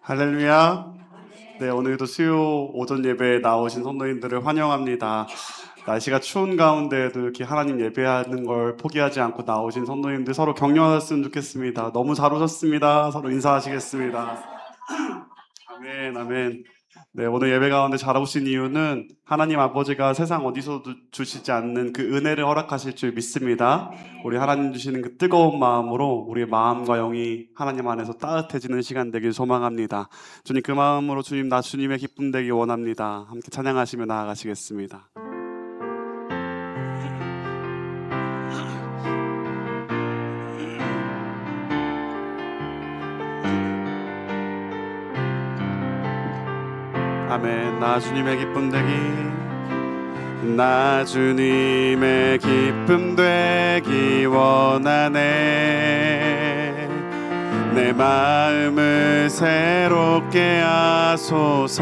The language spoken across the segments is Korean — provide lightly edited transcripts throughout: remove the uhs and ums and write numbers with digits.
할렐루야. 네, 오늘도 수요 오전 예배에 나오신 성도님들을 환영합니다. 날씨가 추운 가운데에도 이렇게 하나님 예배하는 걸 포기하지 않고 나오신 성도님들 서로 격려하셨으면 좋겠습니다. 너무 잘 오셨습니다. 서로 인사하시겠습니다. 아멘, 아멘. 네, 오늘 예배 가운데 잘 오신 이유는 하나님 아버지가 세상 어디서도 주시지 않는 그 은혜를 허락하실 줄 믿습니다. 우리 하나님 주시는 그 뜨거운 마음으로 우리의 마음과 영이 하나님 안에서 따뜻해지는 시간 되길 소망합니다. 주님, 그 마음으로 주님, 나 주님의 기쁨 되기 원합니다. 함께 찬양하시며 나아가시겠습니다. 아멘. 나 주님의 기쁨 되기, 나 주님의 기쁨 되기 원하네. 내 마음을 새롭게 하소서.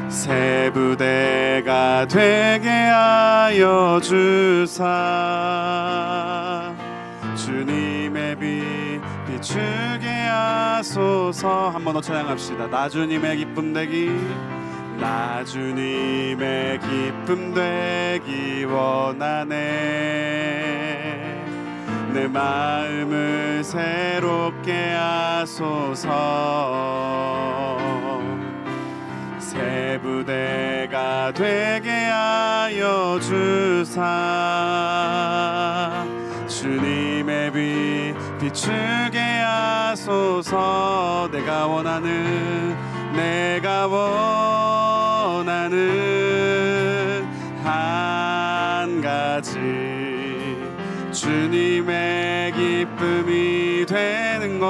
새 부대가 되게 하여 주사. 주님의 빛 비추게 하소서. 한 번 더 찬양합시다. 나 주님의 기쁨 되기, 나 주님의 기쁨 되기 원하네. 내 마음을 새롭게 하소서. 새 부대가 되게 하여 주사. 주님의 빛 비추게 하소서. 내가 원하는 한 가지, 주님의 기쁨이 되는 것.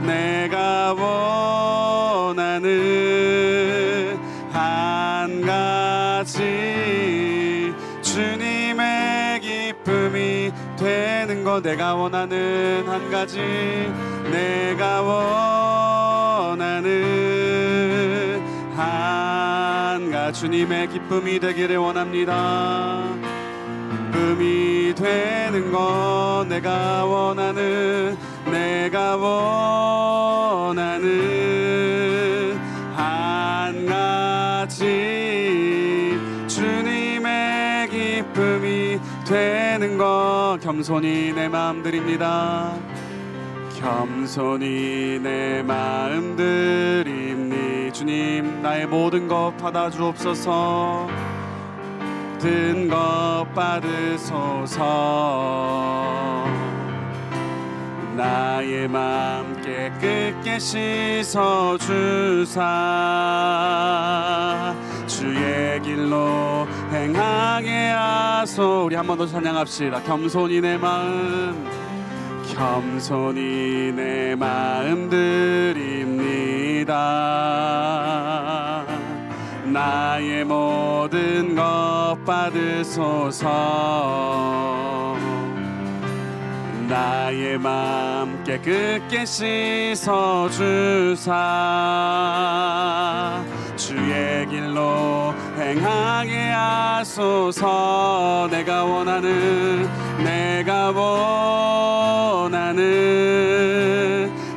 내가 원하는 한 가지, 주님의 기쁨이 되는 것. 내가 원하는 한 가지, 내가 원하는 한 가지, 주님의 기쁨이 되기를 원합니다. 기쁨이 되는 것. 내가 원하는 한 가지, 주님의 기쁨이 되는 것. 겸손히 내 마음 드립니다. 겸손히 내 마음 드립니. 주님, 나의 모든 것 받아주옵소서. 모든 것 받으소서. 나의 마음 깨끗게 씻어주사. 주의 길로 행하게 하소. 우리 한 번 더 찬양합시다. 겸손히 내 마음, 겸손히 내 마음 드립니다. 나의 모든 것 받으소서. 나의 마음 깨끗게 씻어주사. 주의 길로 행하게 하소서. 내가 원하는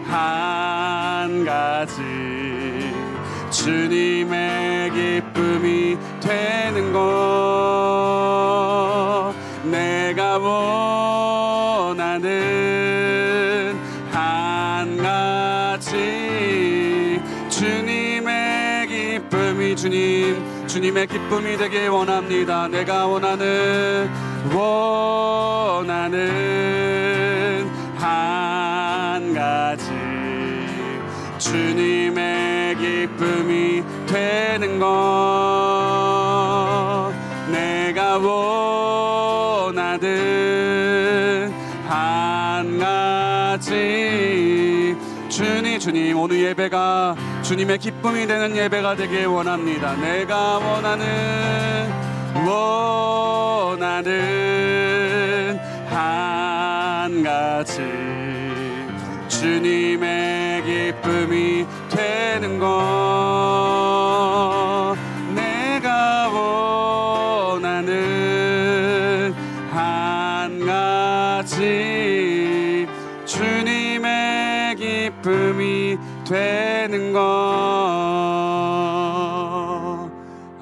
한 가지, 주님의 기쁨이 되는 것. 내가 원하는 한 가지, 주님의 기쁨이, 주님의 기쁨이 되길 원합니다. 내가 원하는 한 가지, 주님의 기쁨이 되는 것. 내가 원하는 한 가지, 주님, 오늘 예배가 주님의 기쁨이 되는 예배가 되길 원합니다. 내가 원하는 한 가지, 주님의 기쁨이 되는 것. 내가 원하는 한 가지,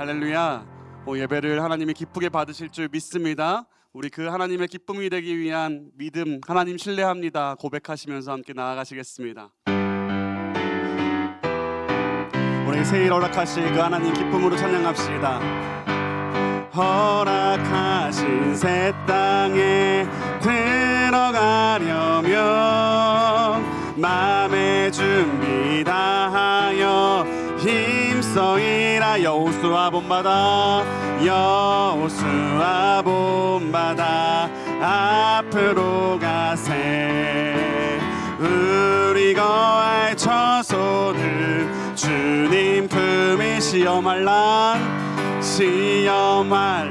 할렐루야. 예배를 하나님이 기쁘게 받으실 줄 믿습니다. 우리 그 하나님의 기쁨이 되기 위한 믿음, 하나님 신뢰합니다 고백하시면서 함께 나아가시겠습니다. 우리 새일 허락하실 그 하나님 기쁨으로 찬양합시다. 허락하신 새 땅에 들어가려면 마음의 준비 다하여 힘써이라. 여호수아 본받아 여호수아 본받아 앞으로 가세. 우리 거할 처소는 주님 품이 시험할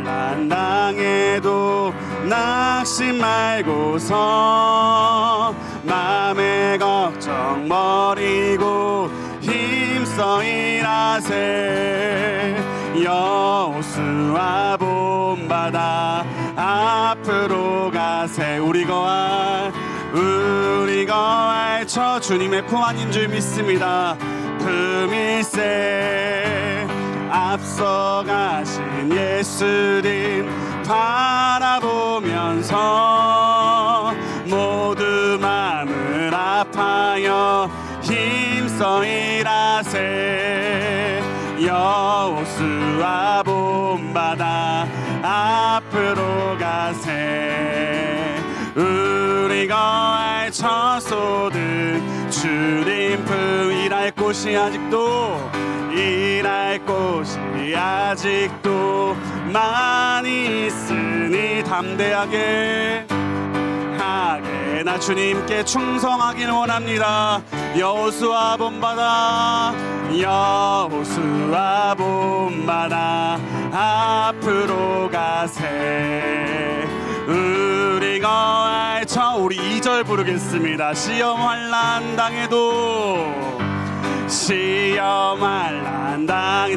난 당해도 낙심 말고서 맘의 걱정 버리고 힘써 일하세. 여호수아 본받아 앞으로 가세. 우리 거할 저 주님의 품 안인 줄 믿습니다. 품일세. 앞서가신 예수님 바라보면서 모두 마음을 아파여 힘써 일하세. 여호수아 본받아 앞으로 가세. 우리 거할 처소들 주님 품 일할 곳이 아직도 많이 있으니 담대하게 나 주님께 충성하길 원합니다. 여호수아 본받아 앞으로 가세. 우리 거할 처 우리 2절 부르겠습니다. 시험 환난 당해도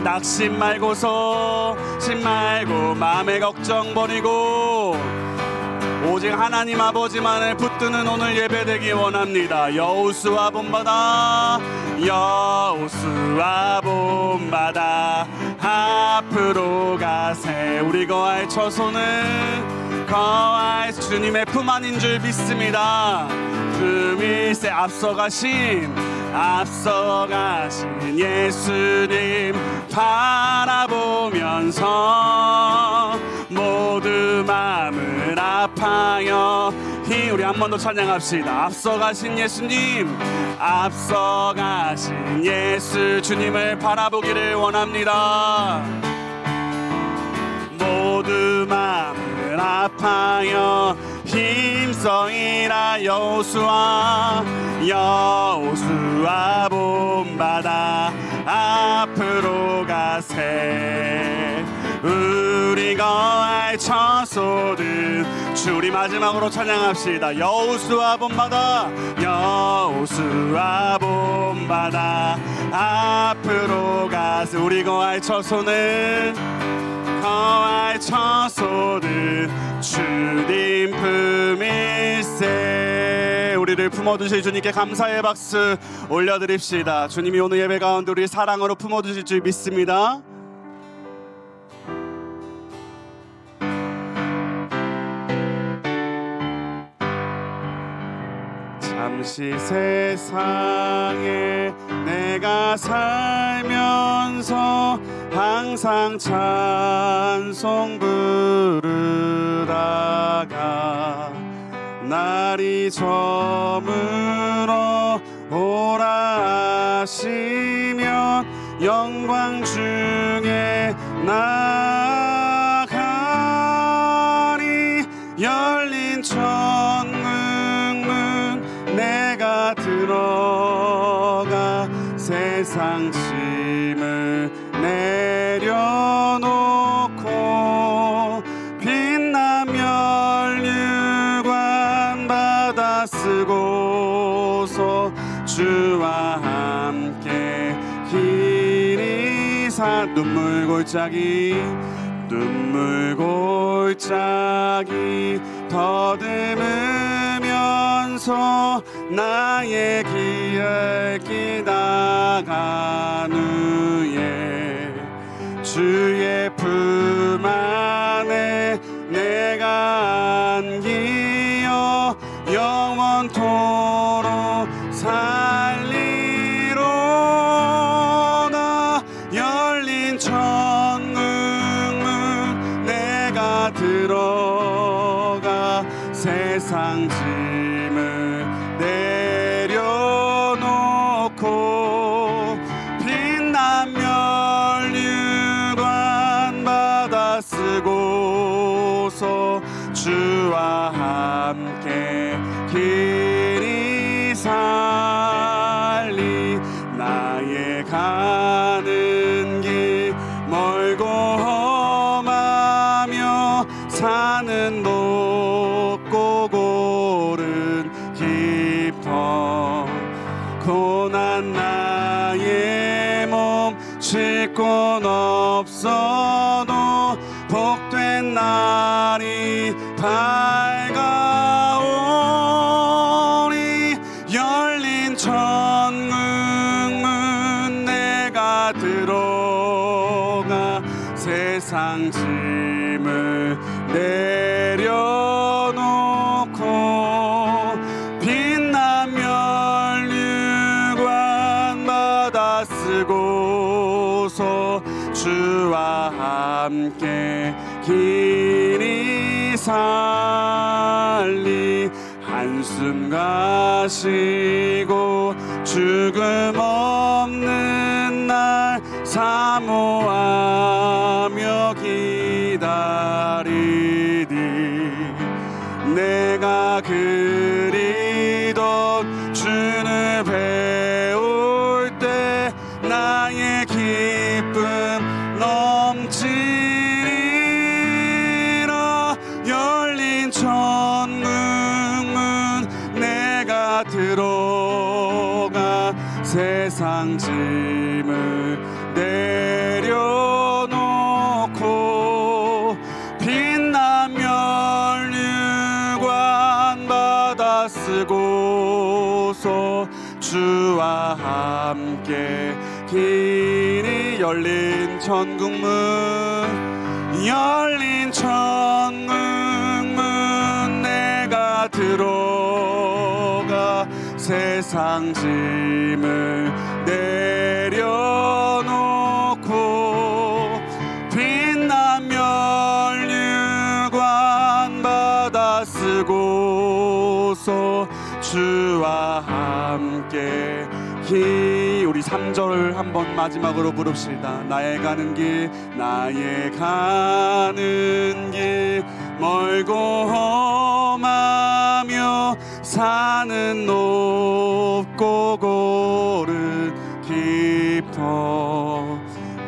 낙심 말고 마음의 걱정 버리고 오직 하나님 아버지만을 붙드는 오늘 예배되기 원합니다. 여호수아 본받아 앞으로 가세. 우리 거할 처소는 거할 주님의 품 안인 줄 믿습니다. 품일세. 앞서가신 예수님 바라보면서 모두 마음을 아파여 우리 한 번 더 찬양합시다. 앞서가신 예수 주님을 바라보기를 원합니다. 모두 마음을 아파여 힘써 일하. 여호수아 본받아 앞으로 가세. 우리 거할 처소들 우리 마지막으로 찬양합시다. 여호수아 본받아 앞으로 가세. 우리 거할 처소는 주님 품일세. 우리를 품어주실 주님께 감사의 박수 올려드립시다. 주님이 오늘 예배 가운데 우리 사랑으로 품어주실 줄 믿습니다. 잠시 세상에 내가 살면서 항상 찬송 부르다가 날이 저물어 오라 하시면 영광 중에 나가리. 열린 천국문 내가 들어가 세상 짐을 내려놓고 빛난 면류관 받아 쓰고서 주와 함께 길이 눈물 골짜기 더듬으면서 나의 길 나간 후에 주의 품 안에 내가 안기어 영원토록 살리로다. 열린 천국문 내가 들어가 세상 짐을 내려놓고 빛난 면류관 받아 쓰고서 주와 함께 길이 살리. 나의 가는 길 멀고 험하며 산은 높고 골은 깊어 고난 나의 몸 쉴 곳 없어도 복된 날이 밝아오니. 열린 천국문 내가 들어가 세상 짐을 내려놓고 빛난 면류관 받아 쓰고서 주와 함께 길이 살리. 한숨 가시고 죽음 없는 날 사모하며 기다리니. 내가 그리던 주를 배울 때 나의 기쁨 넘치리라. 열린 천국문 내가 들어가 세상 짐을 내려놓고 빛난 면류관 받아 쓰고서 주와 함께 길이. 열린 천국문 열린 천국문 내가 들어가 세상 짐을 내려놓고 빛난 면류관 받아 쓰고서 주와 함께 우리 3절 한번 마지막으로 부릅시다. 나의 가는 길 나의 가는 길 멀고 험하며 산은 높고 골은 깊어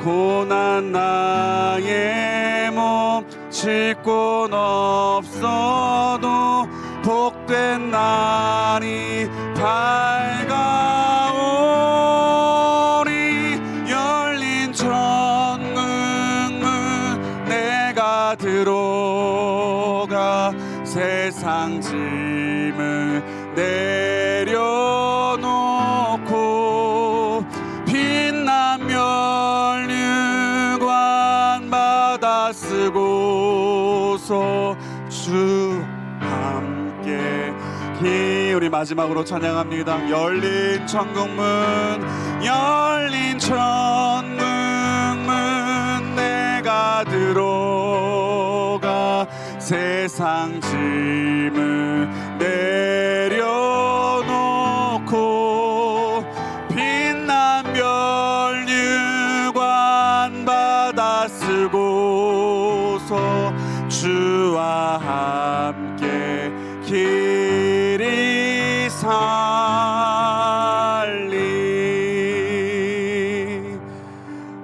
고난 나의 몸 쉴 곳 없어도 복된 날이 밝아오니. 열린 천국문 내가 들어가 세상 짐을 내려놓고 빛난 면류관 받아 쓰고서 주 함께 우리 마지막으로 찬양합니다. 열린 천국문 열린 천국문 내가 들어가 세상 짐을 내려놓고 빛난 면류관 받아 쓰고서 주와 함께 길이 살리.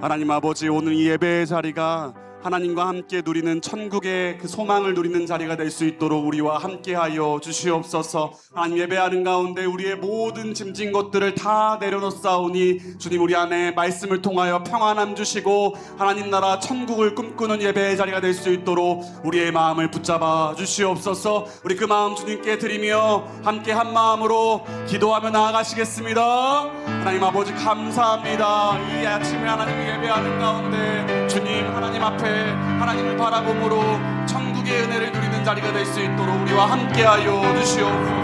하나님 아버지, 오늘 이 예배의 자리가 하나님과 함께 누리는 천국의 그 소망을 누리는 자리가 될 수 있도록 우리와 함께하여 주시옵소서. 하나님, 예배하는 가운데 우리의 모든 짐진 것들을 다 내려놓사오니 주님, 우리 안에 말씀을 통하여 평안함 주시고 하나님 나라 천국을 꿈꾸는 예배의 자리가 될 수 있도록 우리의 마음을 붙잡아 주시옵소서. 우리 그 마음 주님께 드리며 함께 한 마음으로 기도하며 나아가시겠습니다. 하나님 아버지, 감사합니다. 이 아침에 하나님 예배하는 가운데 주님 하나님 앞에 하나님을 바라봄으로 천국의 은혜를 누리는 자리가 될 수 있도록 우리와 함께하여 주시옵소서.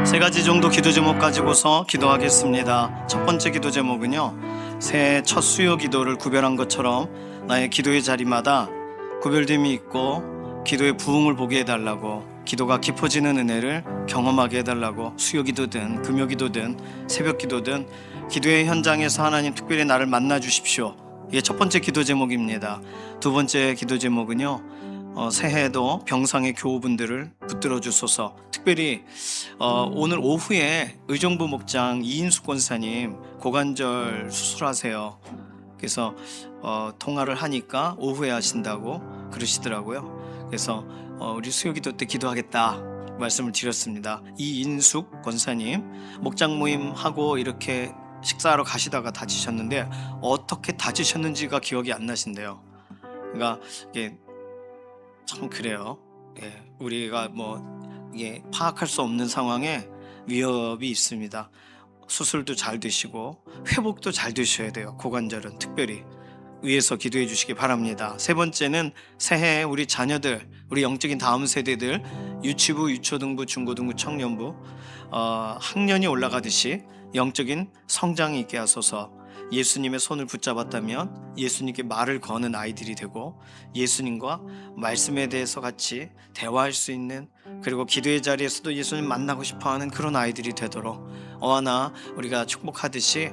세 가지 정도 기도 제목 가지고서 기도하겠습니다. 첫 번째 기도 제목은요, 새해 첫 수요 기도를 구별한 것처럼 나의 기도의 자리마다 구별됨이 있고 기도의 부흥을 보게 해달라고, 기도가 깊어지는 은혜를 경험하게 해달라고, 수요 기도든 금요 기도든 새벽 기도든 기도의 현장에서 하나님 특별히 나를 만나 주십시오. 이게 첫 번째 기도 제목입니다. 두 번째 기도 제목은요, 새해에도 병상의 교우분들을 붙들어 주소서. 특별히 오늘 오후에 의정부 목장 이인숙 권사님 고관절 수술하세요. 그래서 통화를 하니까 오후에 하신다고 그러시더라고요. 그래서 우리 수요기도 때 기도하겠다 말씀을 드렸습니다. 이인숙 권사님 목장 모임하고 이렇게 식사하러 가시다가 다치셨는데 어떻게 다치셨는지가 기억이 안 나신대요. 그러니까 이게 참 그래요. 예, 우리가 이게 파악할 수 없는 상황에 위협이 있습니다. 수술도 잘 되시고 회복도 잘 되셔야 돼요. 고관절은 특별히 위에서 기도해 주시기 바랍니다. 세 번째는 새해 우리 자녀들, 우리 영적인 다음 세대들, 유치부, 유초등부, 중고등부, 청년부 학년이 올라가듯이 영적인 성장이 있게 하소서. 예수님의 손을 붙잡았다면 예수님께 말을 거는 아이들이 되고 예수님과 말씀에 대해서 같이 대화할 수 있는, 그리고 기도의 자리에서도 예수님 만나고 싶어하는 그런 아이들이 되도록 어하나 우리가 축복하듯이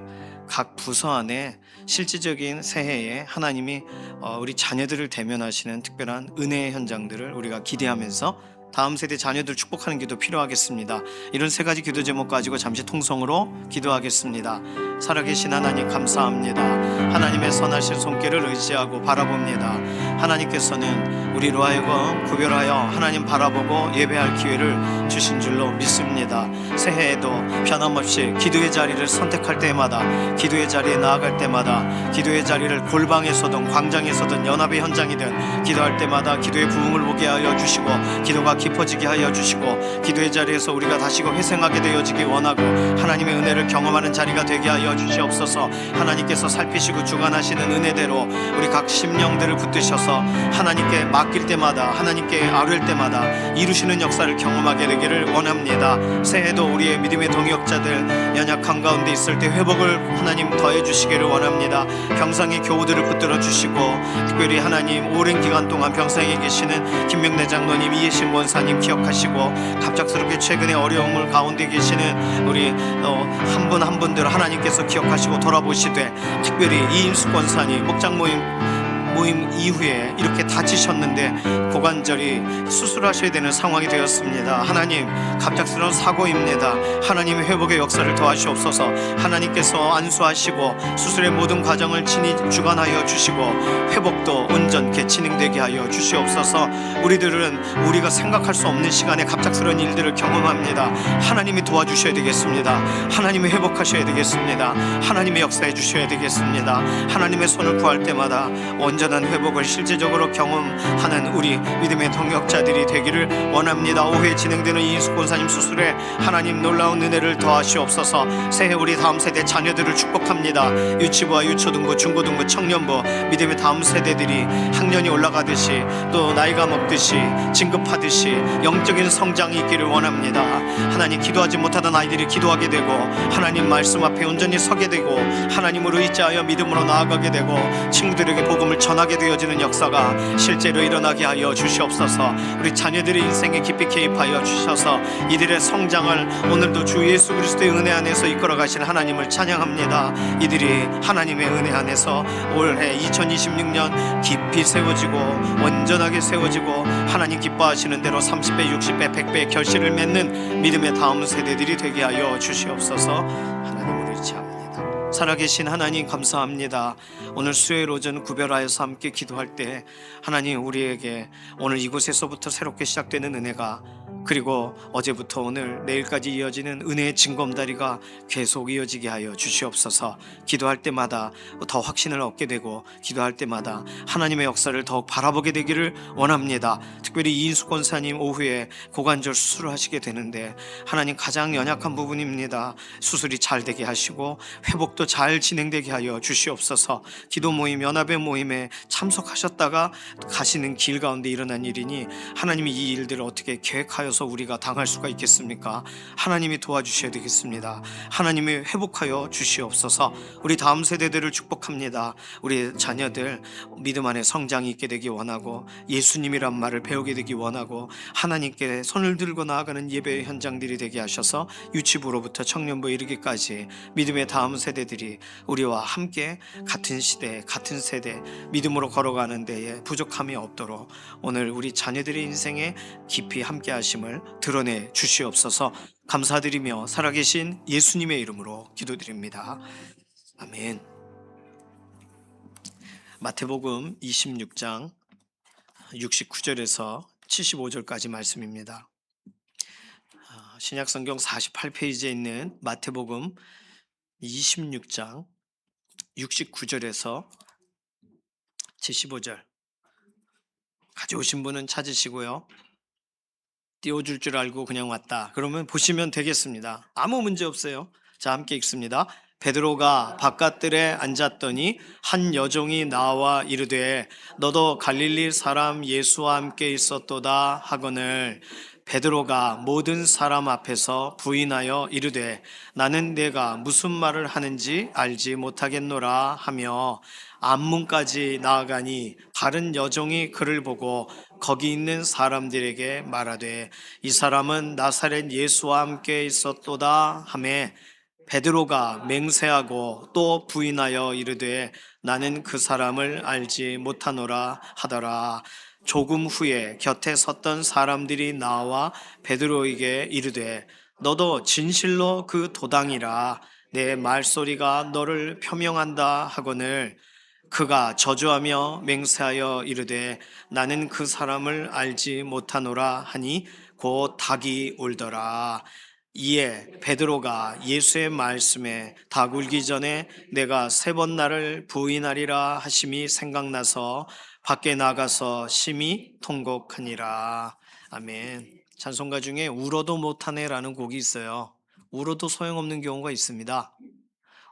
각 부서 안에 실질적인 새해에 하나님이 우리 자녀들을 대면하시는 특별한 은혜의 현장들을 우리가 기대하면서 다음 세대 자녀들 축복하는 기도 필요하겠습니다. 이런 세 가지 기도 제목 가지고 잠시 통성으로 기도하겠습니다. 살아계신 하나님 감사합니다. 하나님의 선하신 손길을 의지하고 바라봅니다. 하나님께서는 우리로 하여금 구별하여 하나님 바라보고 예배할 기회를 주신 줄로 믿습니다. 새해에도 변함없이 기도의 자리를 선택할 때마다, 기도의 자리에 나아갈 때마다, 기도의 자리를 골방에서든 광장에서든 연합의 현장이든 기도할 때마다 기도의 부흥을 보게 하여 주시고 기도가 깊어지게 하여 주시고 기도의 자리에서 우리가 다시금 회생하게 되어지기 원하고 하나님의 은혜를 경험하는 자리가 되게 하여 주시옵소서. 하나님께서 살피시고 주관하시는 은혜대로 우리 각 심령들을 붙드셔서 하나님께 맡길 때마다, 하나님께 아뢰일 때마다 이루시는 역사를 경험하게 되기를 원합니다. 새해도 우리의 믿음의 동역자들 연약한 가운데 있을 때 회복을 하나님 더해 주시기를 원합니다. 병상의 교우들을 붙들어 주시고 특별히 하나님 오랜 기간 동안 병상에 계시는 김명래 장로님, 이해신 원사님 기억하시고 갑작스럽게 최근에 어려움을 가운데 계시는 우리 한 분 한 분들 하나님께서 기억하시고 돌아보시되, 특별히 이인숙 권사님 목장 모임 이후에 이렇게 다치셨는데 고관절이 수술하셔야 되는 상황이 되었습니다. 하나님 갑작스러운 사고입니다. 하나님의 회복의 역사를 더하시옵소서. 하나님께서 안수하시고 수술의 모든 과정을 친히 주관하여 주시고 회복도 온전케 진행되게 하여 주시옵소서. 우리들은 우리가 생각할 수 없는 시간에 갑작스러운 일들을 경험합니다. 하나님이 도와주셔야 되겠습니다. 하나님이 회복하셔야 되겠습니다. 하나님의 역사해 주셔야 되겠습니다. 하나님의 손을 구할 때마다 온전한 회복을 실제적으로 경험하는 우리 믿음의 동역자들이 되기를 원합니다. 오후에 진행되는 이인숙 권사님 수술에 하나님 놀라운 은혜를 더하시옵소서. 새해 우리 다음 세대 자녀들을 축복합니다. 유치부와 유초등부, 중고등부, 청년부 믿음의 다음 세대들이 학년이 올라가듯이 또 나이가 먹듯이 진급하듯이 영적인 성장이 있기를 원합니다. 하나님 기도하지 못하던 아이들이 기도하게 되고 하나님 말씀 앞에 온전히 서게 되고 하나님을 의지하여 믿음으로 나아가게 되고 친구들에게 복음을 전하게 변하게 되어지는 역사가 실제로 일어나게 하여 주시옵소서. 우리 자녀들의 인생에 깊이 개입하여 주셔서 이들의 성장을 오늘도 주 예수 그리스도의 은혜 안에서 이끌어 가신 하나님을 찬양합니다. 이들이 하나님의 은혜 안에서 올해 2026년 깊이 세워지고 온전하게 세워지고 하나님 기뻐하시는 대로 30배, 60배, 100배의 결실을 맺는 믿음의 다음 세대들이 되게 하여 주시옵소서. 하나님을 의지합니다. 살아계신 하나님 감사합니다. 오늘 수요일 오전 구별하여서 함께 기도할 때 하나님 우리에게 오늘 이곳에서부터 새롭게 시작되는 은혜가, 그리고 어제부터 오늘 내일까지 이어지는 은혜의 징검다리가 계속 이어지게 하여 주시옵소서. 기도할 때마다 더 확신을 얻게 되고 기도할 때마다 하나님의 역사를 더욱 바라보게 되기를 원합니다. 특별히 이인숙 권사님 오후에 고관절 수술을 하시게 되는데 하나님 가장 연약한 부분입니다. 수술이 잘 되게 하시고 회복도 잘 진행되게 하여 주시옵소서. 기도 모임, 연합의 모임에 참석하셨다가 가시는 길 가운데 일어난 일이니 하나님이 이 일들을 어떻게 계획하여서 우리가 당할 수가 있겠습니까? 하나님이 도와주셔야 되겠습니다. 하나님이 회복하여 주시옵소서. 우리 다음 세대들을 축복합니다. 우리 자녀들 믿음 안에 성장이 있게 되기 원하고 예수님이란 말을 배우게 되기 원하고 하나님께 손을 들고 나아가는 예배의 현장들이 되게 하셔서 유치부로부터 청년부에 이르기까지 믿음의 다음 세대들이 우리와 함께 같은 시대, 같은 세대 믿음으로 걸어가는 데에 부족함이 없도록 오늘 우리 자녀들의 인생에 깊이 함께 하심을 드러내 주시옵소서. 감사드리며 살아계신 예수님의 이름으로 기도드립니다. 아멘. 마태복음 26장 69절에서 75절까지 말씀입니다. 신약성경 48페이지에 있는 마태복음 26장 69절에서 75절 가져오신 분은 찾으시고요. 띄워줄 줄 알고 그냥 왔다 그러면 보시면 되겠습니다. 아무 문제 없어요. 자, 함께 읽습니다. 베드로가 바깥들에 앉았더니 한 여종이 나와 이르되 너도 갈릴리 사람 예수와 함께 있었도다 하거늘 베드로가 모든 사람 앞에서 부인하여 이르되 나는 내가 무슨 말을 하는지 알지 못하겠노라 하며 앞문까지 나아가니 다른 여종이 그를 보고 거기 있는 사람들에게 말하되 이 사람은 나사렛 예수와 함께 있었도다 하매 베드로가 맹세하고 또 부인하여 이르되 나는 그 사람을 알지 못하노라 하더라. 조금 후에 곁에 섰던 사람들이 나와 베드로에게 이르되 너도 진실로 그 도당이라 내 말소리가 너를 표명한다 하거늘 그가 저주하며 맹세하여 이르되 나는 그 사람을 알지 못하노라 하니 곧 닭이 울더라. 이에 베드로가 예수의 말씀에 닭 울기 전에 내가 3번 나를 부인하리라 하심이 생각나서 밖에 나가서 심히 통곡하니라. 아멘. 찬송가 중에 울어도 못하네라는 곡이 있어요. 울어도 소용없는 경우가 있습니다.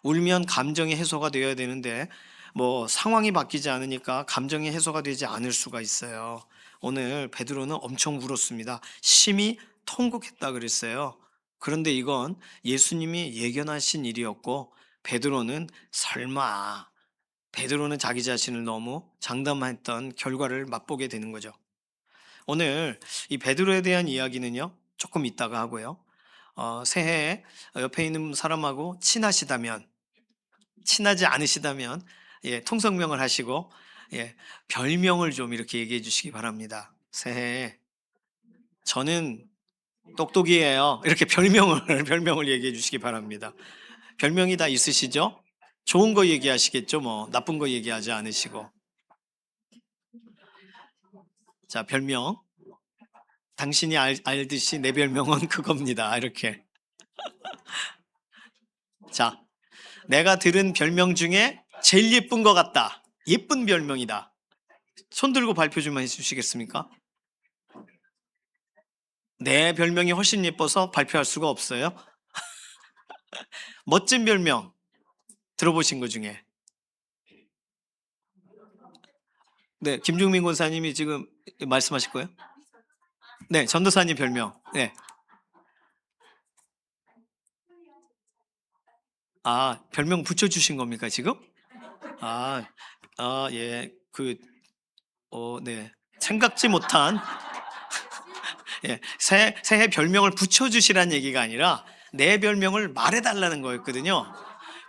울면 감정이 해소가 되어야 되는데 상황이 바뀌지 않으니까 감정이 해소가 되지 않을 수가 있어요. 오늘 베드로는 엄청 울었습니다. 심히 통곡했다 그랬어요. 그런데 이건 예수님이 예견하신 일이었고 베드로는 베드로는 자기 자신을 너무 장담했던 결과를 맛보게 되는 거죠. 오늘 이 베드로에 대한 이야기는요 조금 이따가 하고요. 새해에 옆에 있는 사람하고 친하지 않으시다면 통성명을 하시고 별명을 좀 이렇게 얘기해 주시기 바랍니다. 새해에 저는 똑똑이에요. 이렇게 별명을 얘기해 주시기 바랍니다. 별명이 다 있으시죠? 좋은 거 얘기하시겠죠? 나쁜 거 얘기하지 않으시고. 자, 별명. 당신이 알듯이 내 별명은 그겁니다. 이렇게. 자, 내가 들은 별명 중에 제일 예쁜 것 같다. 예쁜 별명이다. 손 들고 발표 좀 해주시겠습니까? 내 별명이 훨씬 예뻐서 발표할 수가 없어요. 멋진 별명 들어보신 것 중에. 네, 김중민 권사님이 지금 말씀하실 거예요? 네, 전도사님 별명. 네. 별명 붙여주신 겁니까, 지금? 예. 그 네. 생각지 못한 예, 새해 별명을 붙여주시란 얘기가 아니라 내 별명을 말해달라는 거였거든요.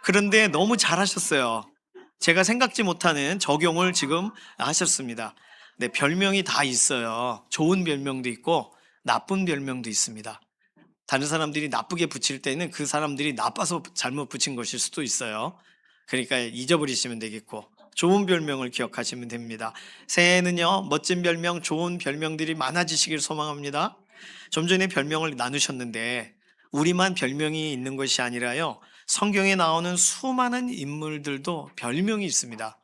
그런데 너무 잘하셨어요. 제가 생각지 못하는 적용을 지금 하셨습니다. 네, 별명이 다 있어요. 좋은 별명도 있고 나쁜 별명도 있습니다. 다른 사람들이 나쁘게 붙일 때는 그 사람들이 나빠서 잘못 붙인 것일 수도 있어요. 그러니까 잊어버리시면 되겠고 좋은 별명을 기억하시면 됩니다. 새해에는요, 멋진 별명, 좋은 별명들이 많아지시길 소망합니다. 좀 전에 별명을 나누셨는데 우리만 별명이 있는 것이 아니라요, 성경에 나오는 수많은 인물들도 별명이 있습니다.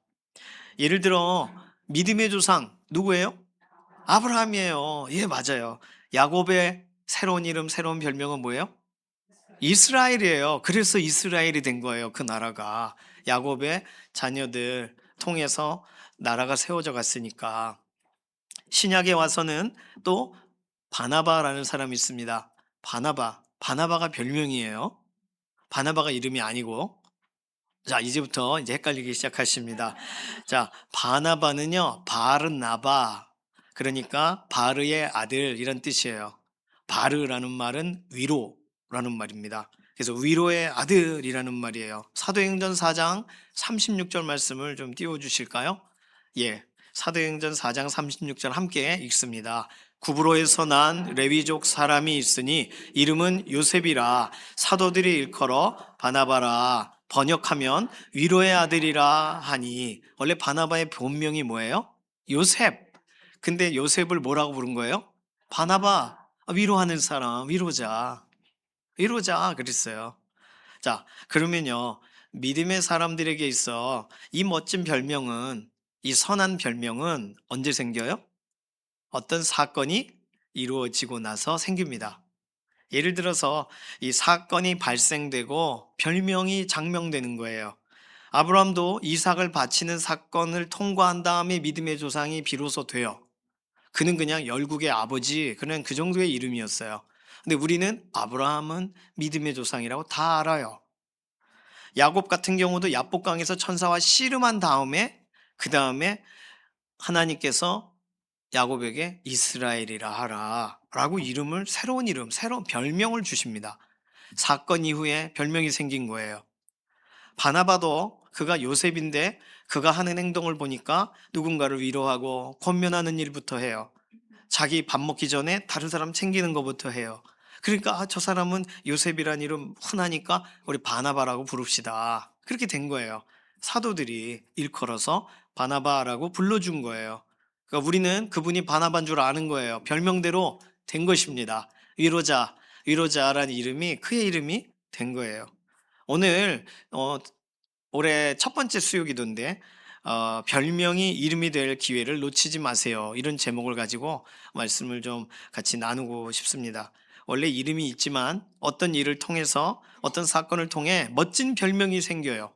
예를 들어 믿음의 조상 누구예요? 아브라함이에요. 예, 맞아요. 야곱의 새로운 이름, 새로운 별명은 뭐예요? 이스라엘이에요. 그래서 이스라엘이 된 거예요. 그 나라가. 야곱의 자녀들 통해서 나라가 세워져 갔으니까. 신약에 와서는 또 바나바라는 사람이 있습니다. 바나바가 별명이에요. 바나바가 이름이 아니고. 자, 이제부터 이제 헷갈리기 시작하십니다. 자, 바나바는요, 바르나바. 그러니까 바르의 아들 이런 뜻이에요. 바르라는 말은 위로라는 말입니다. 그래서 위로의 아들이라는 말이에요. 사도행전 4장 36절 말씀을 좀 띄워 주실까요? 예. 사도행전 4장 36절 함께 읽습니다. 구브로에서 난 레위족 사람이 있으니 이름은 요셉이라, 사도들이 일컬어 바나바라, 번역하면 위로의 아들이라 하니. 원래 바나바의 본명이 뭐예요? 요셉. 근데 요셉을 뭐라고 부른 거예요? 바나바, 위로하는 사람, 위로자 그랬어요. 자, 그러면요, 믿음의 사람들에게 있어 이 멋진 별명은, 이 선한 별명은 언제 생겨요? 어떤 사건이 이루어지고 나서 생깁니다. 예를 들어서 이 사건이 발생되고 별명이 장명되는 거예요. 아브라함도 이삭을 바치는 사건을 통과한 다음에 믿음의 조상이 비로소 돼요. 그는 그냥 열국의 아버지, 그는 그 정도의 이름이었어요. 근데 우리는 아브라함은 믿음의 조상이라고 다 알아요. 야곱 같은 경우도 야복강에서 천사와 씨름한 다음에, 그 다음에 하나님께서 야곱에게 이스라엘이라 하라 라고 새로운 이름, 새로운 별명을 주십니다. 사건 이후에 별명이 생긴 거예요. 바나바도 그가 요셉인데 그가 하는 행동을 보니까 누군가를 위로하고 권면하는 일부터 해요. 자기 밥 먹기 전에 다른 사람 챙기는 것부터 해요. 그러니까 저 사람은 요셉이란 이름 흔하니까 우리 바나바라고 부릅시다. 그렇게 된 거예요. 사도들이 일컬어서 바나바라고 불러준 거예요. 그러니까 우리는 그분이 바나바인 줄 아는 거예요. 별명대로 된 것입니다. 위로자라는 이름이 그의 이름이 된 거예요. 오늘 올해 첫 번째 수요기도인데 별명이 이름이 될 기회를 놓치지 마세요. 이런 제목을 가지고 말씀을 좀 같이 나누고 싶습니다. 원래 이름이 있지만 어떤 일을 통해서, 어떤 사건을 통해 멋진 별명이 생겨요.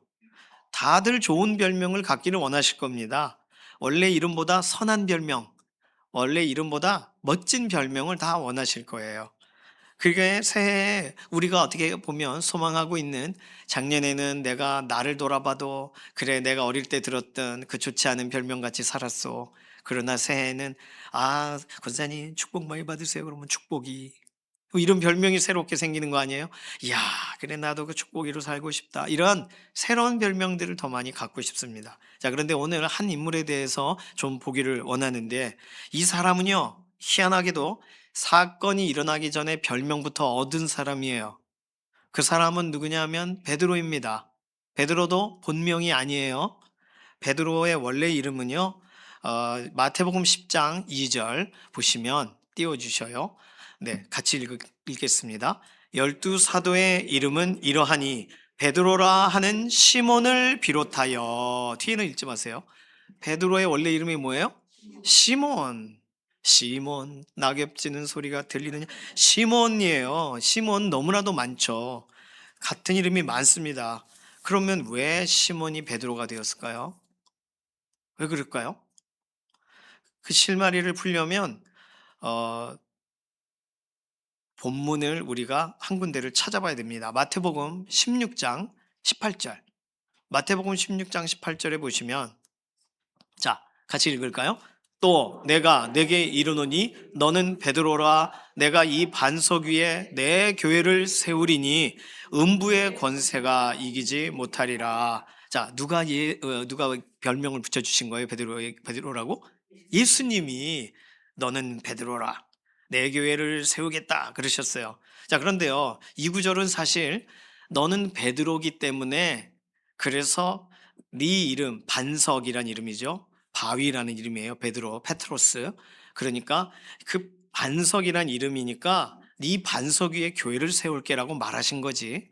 다들 좋은 별명을 갖기를 원하실 겁니다. 원래 이름보다 선한 별명, 원래 이름보다 멋진 별명을 다 원하실 거예요. 그게 새해에 우리가 어떻게 보면 소망하고 있는, 작년에는 내가 나를 돌아봐도 그래 내가 어릴 때 들었던 그 좋지 않은 별명같이 살았어. 그러나 새해에는 권사님 축복 많이 받으세요. 그러면 축복이, 이런 별명이 새롭게 생기는 거 아니에요? 이야, 그래 나도 그 축복이로 살고 싶다. 이런 새로운 별명들을 더 많이 갖고 싶습니다. 자, 그런데 오늘 한 인물에 대해서 좀 보기를 원하는데, 이 사람은요, 희한하게도 사건이 일어나기 전에 별명부터 얻은 사람이에요. 그 사람은 누구냐면 베드로입니다. 베드로도 본명이 아니에요. 베드로의 원래 이름은요, 마태복음 10장 2절 보시면 띄워주셔요. 네, 같이 읽겠습니다. 12사도의 이름은 이러하니 베드로라 하는 시몬을 비롯하여, 뒤에는 읽지 마세요. 베드로의 원래 이름이 뭐예요? 시몬. 시몬, 낙엽지는 소리가 들리느냐? 시몬이에요. 시몬 너무나도 많죠. 같은 이름이 많습니다. 그러면 왜 시몬이 베드로가 되었을까요? 왜 그럴까요? 그 실마리를 풀려면 본문을 우리가 한 군데를 찾아봐야 됩니다. 마태복음 16장 18절. 마태복음 16장 18절에 보시면, 자, 같이 읽을까요? 또 내가 내게 이르노니 너는 베드로라. 내가 이 반석 위에 내 교회를 세우리니 음부의 권세가 이기지 못하리라. 자, 누가 별명을 붙여주신 거예요? 베드로라고? 예수님이 너는 베드로라. 내 교회를 세우겠다 그러셨어요. 자, 그런데요, 이 구절은 사실 너는 베드로기 때문에, 그래서 네 이름 반석이란 이름이죠. 바위라는 이름이에요. 베드로, 페트로스. 그러니까 그 반석이란 이름이니까 네 반석 위에 교회를 세울게라고 말하신 거지.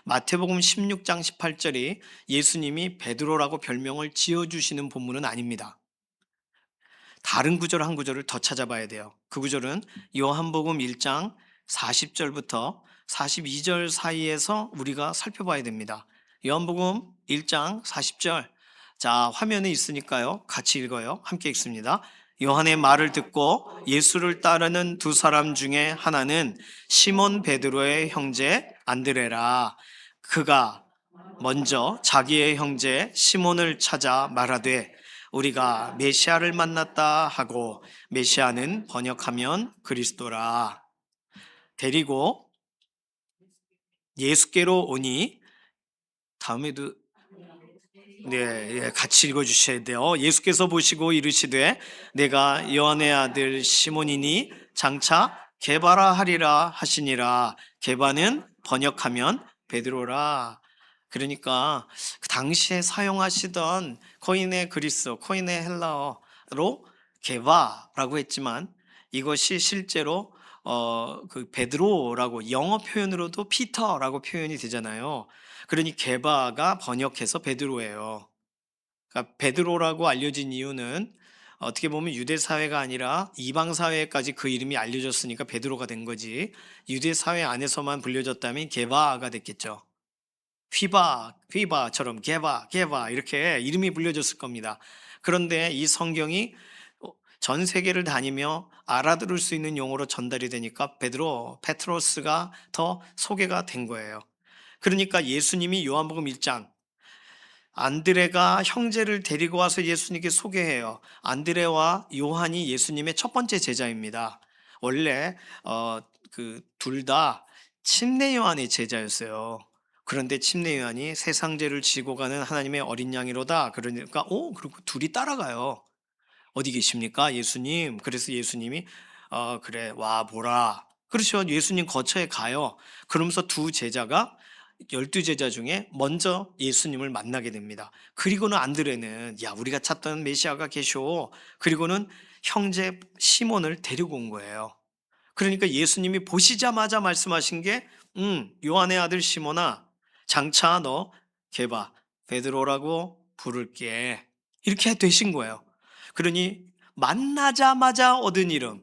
마태복음 16장 18절이 예수님이 베드로라고 별명을 지어주시는 본문은 아닙니다. 다른 구절 한 구절을 더 찾아봐야 돼요. 그 구절은 요한복음 1장 40절부터 42절 사이에서 우리가 살펴봐야 됩니다. 요한복음 1장 40절. 자, 화면에 있으니까요. 같이 읽어요. 함께 읽습니다. 요한의 말을 듣고 예수를 따르는 두 사람 중에 하나는 시몬 베드로의 형제 안드레라. 그가 먼저 자기의 형제 시몬을 찾아 말하되 우리가 메시아를 만났다 하고, 메시아는 번역하면 그리스도라. 데리고 예수께로 오니, 다음에도 같이 읽어주셔야 돼요. 예수께서 보시고 이르시되 내가 요한의 아들 시몬이니 장차 게바라 하리라 하시니라. 게바는 번역하면 베드로라. 그러니까 그 당시에 사용하시던 코인의 그리스, 코인의 헬라어로 게바라고 했지만 이것이 실제로 그 베드로라고 영어 표현으로도 피터라고 표현이 되잖아요. 그러니 게바가 번역해서 베드로예요. 그러니까 베드로라고 알려진 이유는 어떻게 보면 유대 사회가 아니라 이방 사회까지 그 이름이 알려졌으니까 베드로가 된 거지. 유대 사회 안에서만 불려졌다면 게바가 됐겠죠. 휘바처럼 게바 이렇게 이름이 불려졌을 겁니다. 그런데 이 성경이 전 세계를 다니며 알아들을 수 있는 용어로 전달이 되니까 페트로스가 더 소개가 된 거예요. 그러니까 예수님이 요한복음 1장 안드레가 형제를 데리고 와서 예수님께 소개해요. 안드레와 요한이 예수님의 첫 번째 제자입니다. 원래 그 둘 다 침례 요한의 제자였어요. 그런데 침례 요한이 세상 죄를 지고 가는 하나님의 어린 양이로다. 그러니까 그리고 둘이 따라가요. 어디 계십니까, 예수님? 그래서 예수님이 그래 와 보라. 그렇죠. 예수님 거처에 가요. 그러면서 두 제자가 12제자 중에 먼저 예수님을 만나게 됩니다. 그리고는 안드레는 야, 우리가 찾던 메시아가 계셔. 그리고는 형제 시몬을 데리고 온 거예요. 그러니까 예수님이 보시자마자 말씀하신 게 요한의 아들 시몬아, 장차 너 게바 베드로라고 부를게. 이렇게 되신 거예요. 그러니 만나자마자 얻은 이름,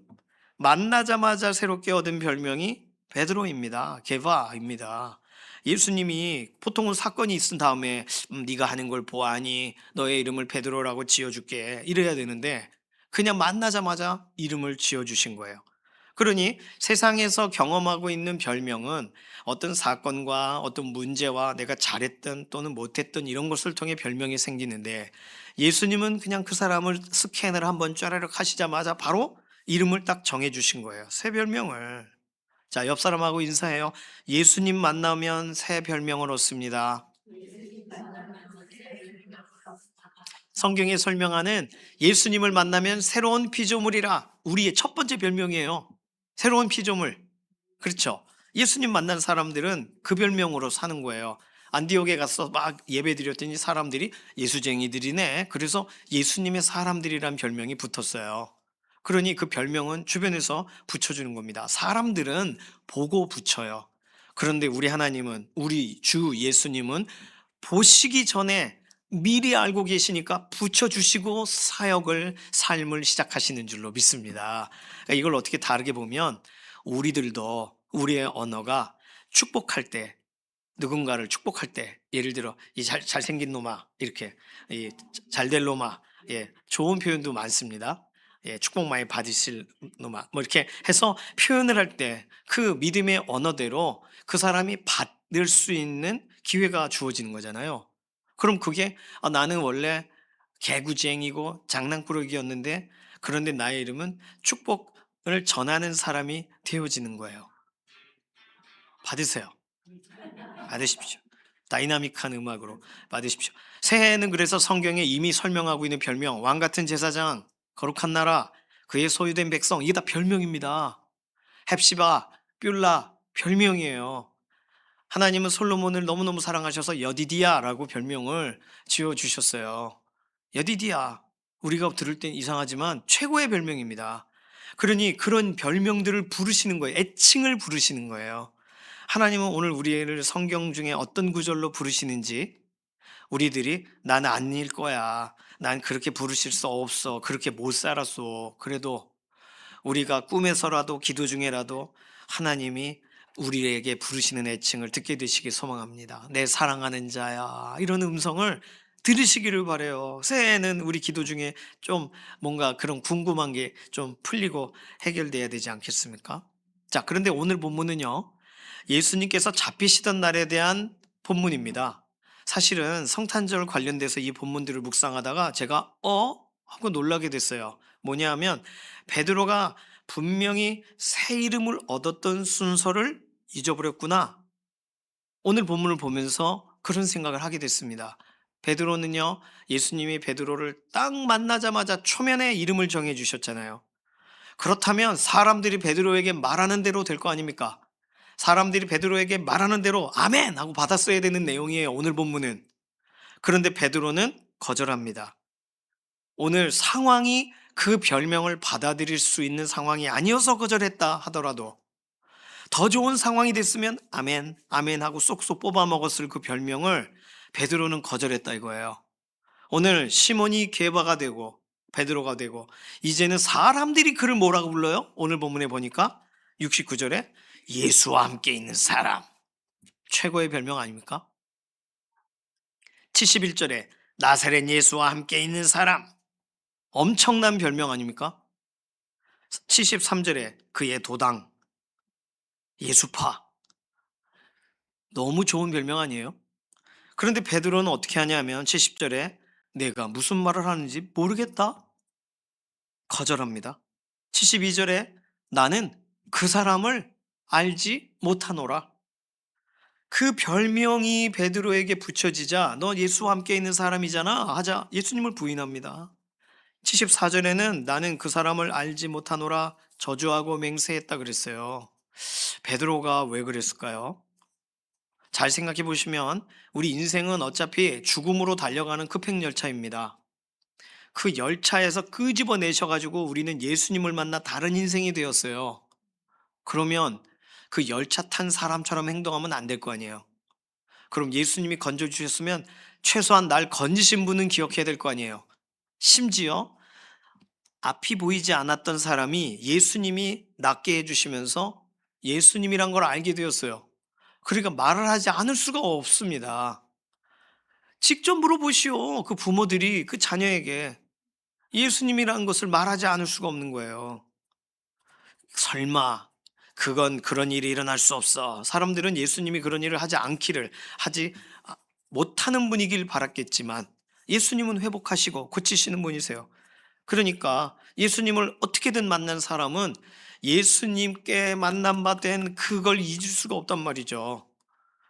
만나자마자 새롭게 얻은 별명이 베드로입니다. 게바입니다. 예수님이 보통은 사건이 있은 다음에 네가 하는 걸 보아하니 너의 이름을 베드로라고 지어줄게 이래야 되는데 그냥 만나자마자 이름을 지어주신 거예요. 그러니 세상에서 경험하고 있는 별명은 어떤 사건과 어떤 문제와 내가 잘했던 또는 못했던 이런 것을 통해 별명이 생기는데, 예수님은 그냥 그 사람을 스캔을 한번 쫘라락 하시자마자 바로 이름을 딱 정해주신 거예요. 새 별명을. 자, 옆 사람하고 인사해요. 예수님 만나면 새 별명을 얻습니다. 성경에 설명하는 예수님을 만나면 새로운 피조물이라, 우리의 첫 번째 별명이에요. 새로운 피조물. 그렇죠. 예수님 만난 사람들은 그 별명으로 사는 거예요. 안디옥에 가서 막 예배 드렸더니 사람들이 예수쟁이들이네. 그래서 예수님의 사람들이란 별명이 붙었어요. 그러니 그 별명은 주변에서 붙여주는 겁니다. 사람들은 보고 붙여요. 그런데 우리 하나님은, 우리 주 예수님은 보시기 전에 미리 알고 계시니까 붙여주시고 사역을, 삶을 시작하시는 줄로 믿습니다. 그러니까 이걸 어떻게 다르게 보면 우리들도 우리의 언어가 축복할 때, 누군가를 축복할 때, 예를 들어 이 잘생긴 놈아, 이렇게 이 잘될 놈아, 좋은 표현도 많습니다. 축복 많이 받으실 놈아, 뭐 이렇게 해서 표현을 할 때 그 믿음의 언어대로 그 사람이 받을 수 있는 기회가 주어지는 거잖아요. 그럼 그게 나는 원래 개구쟁이고 장난꾸러기였는데 그런데 나의 이름은 축복을 전하는 사람이 되어지는 거예요. 받으세요. 받으십시오. 다이나믹한 음악으로 받으십시오. 새해에는 그래서 성경에 이미 설명하고 있는 별명, 왕 같은 제사장, 거룩한 나라, 그의 소유된 백성, 이게 다 별명입니다. 헵시바, 뷸라, 별명이에요. 하나님은 솔로몬을 너무너무 사랑하셔서 여디디야라고 별명을 지어주셨어요. 여디디야. 우리가 들을 땐 이상하지만 최고의 별명입니다. 그러니 그런 별명들을 부르시는 거예요. 애칭을 부르시는 거예요. 하나님은 오늘 우리를 성경 중에 어떤 구절로 부르시는지 우리들이 나는 아닐 거야. 난 그렇게 부르실 수 없어. 그렇게 못 살았어. 그래도 우리가 꿈에서라도 기도 중에라도 하나님이 우리에게 부르시는 애칭을 듣게 되시길 소망합니다. 내 사랑하는 자야. 이런 음성을 들으시기를 바래요. 새해에는 우리 기도 중에 좀 뭔가 그런 궁금한 게 좀 풀리고 해결돼야 되지 않겠습니까? 자, 그런데 오늘 본문은요. 예수님께서 잡히시던 날에 대한 본문입니다. 사실은 성탄절 관련돼서 이 본문들을 묵상하다가 제가 하고 놀라게 됐어요. 뭐냐 하면 베드로가 분명히 새 이름을 얻었던 순서를 잊어버렸구나. 오늘 본문을 보면서 그런 생각을 하게 됐습니다. 베드로는요, 예수님이 베드로를 딱 만나자마자 초면에 이름을 정해 주셨잖아요. 그렇다면 사람들이 베드로에게 말하는 대로 될 거 아닙니까? 사람들이 베드로에게 말하는 대로 아멘 하고 받았어야 되는 내용이에요. 오늘 본문은. 그런데 베드로는 거절합니다. 오늘 상황이 그 별명을 받아들일 수 있는 상황이 아니어서 거절했다 하더라도 더 좋은 상황이 됐으면 아멘 아멘 하고 쏙쏙 뽑아 먹었을 그 별명을 베드로는 거절했다 이거예요. 오늘 시몬이 게바가 되고 베드로가 되고 이제는 사람들이 그를 뭐라고 불러요? 오늘 본문에 보니까 69절에 예수와 함께 있는 사람. 최고의 별명 아닙니까? 71절에 나사렛 예수와 함께 있는 사람. 엄청난 별명 아닙니까? 73절에 그의 도당, 예수파. 너무 좋은 별명 아니에요? 그런데 베드로는 어떻게 하냐면 70절에 내가 무슨 말을 하는지 모르겠다. 거절합니다. 72절에 나는 그 사람을 알지 못하노라. 그 별명이 베드로에게 붙여지자 너 예수와 함께 있는 사람이잖아 하자 예수님을 부인합니다. 74절에는 나는 그 사람을 알지 못하노라 저주하고 맹세했다 그랬어요. 베드로가 왜 그랬을까요? 잘 생각해 보시면 우리 인생은 어차피 죽음으로 달려가는 급행열차입니다. 그 열차에서 끄집어내셔가지고 우리는 예수님을 만나 다른 인생이 되었어요. 그러면 그 열차 탄 사람처럼 행동하면 안 될 거 아니에요. 그럼 예수님이 건져주셨으면 최소한 날 건지신 분은 기억해야 될 거 아니에요. 심지어 앞이 보이지 않았던 사람이 예수님이 낫게 해주시면서 예수님이란 걸 알게 되었어요. 그러니까 말을 하지 않을 수가 없습니다. 직접 물어보시오. 그 부모들이 그 자녀에게 예수님이라는 것을 말하지 않을 수가 없는 거예요. 설마 그건 그런 일이 일어날 수 없어. 사람들은 예수님이 그런 일을 하지 않기를 하지 못하는 분이길 바랐겠지만 예수님은 회복하시고 고치시는 분이세요. 그러니까 예수님을 어떻게든 만난 사람은 예수님께 만난 바 된 그걸 잊을 수가 없단 말이죠.